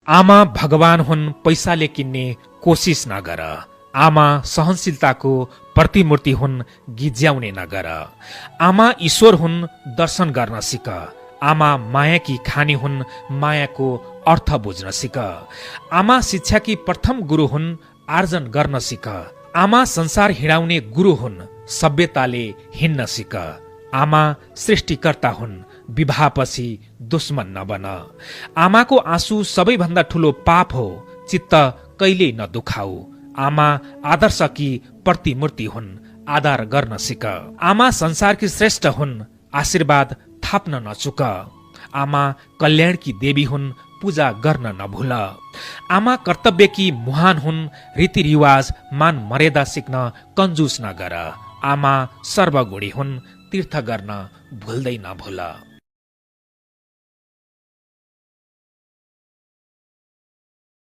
आमा भगवान हुन्, पैसाले किन्ने कोसिस नगर। आमा सहनशीलताको प्रतिमूर्ति हुन्, गिज्याउने नगर। आमा ईश्वर हुन्, दर्शन गर्न सिक। आमा मायाकी खानी हुन्, मायाको अर्थ बुझ्न सिक। आमा शिक्षाकी प्रथम गुरु हुन्, आर्जन गर्न सिक। आमा संसार हिँडाउने गुरु हुन्, सभ्यताले हिँड्न सिक। आमा सृष्टिकर्ता हुन्, विवाहपछि दुश्मन नबन। आमाको आँसु सबैभन्दा ठूलो पाप हो, चित्त कहिल्यै नदुखाऊ। आमा आदर्शकी प्रतिमूर्ति हुन्, आदर गर्न सिक। आमा संसारकी श्रेष्ठ हुन्, आशीर्वाद थाप्न नचुक। आमा कल्याणकी देवी हुन्, पूजा गर्न नभुल। आमा कर्तव्यकी मुहान हुन्, रीतिरिवाज मान मर्यादा सिक्न कन्जुस नगर। आमा सर्वगुणी हुन्, तीर्थ गर्न भुल्दै नभुल।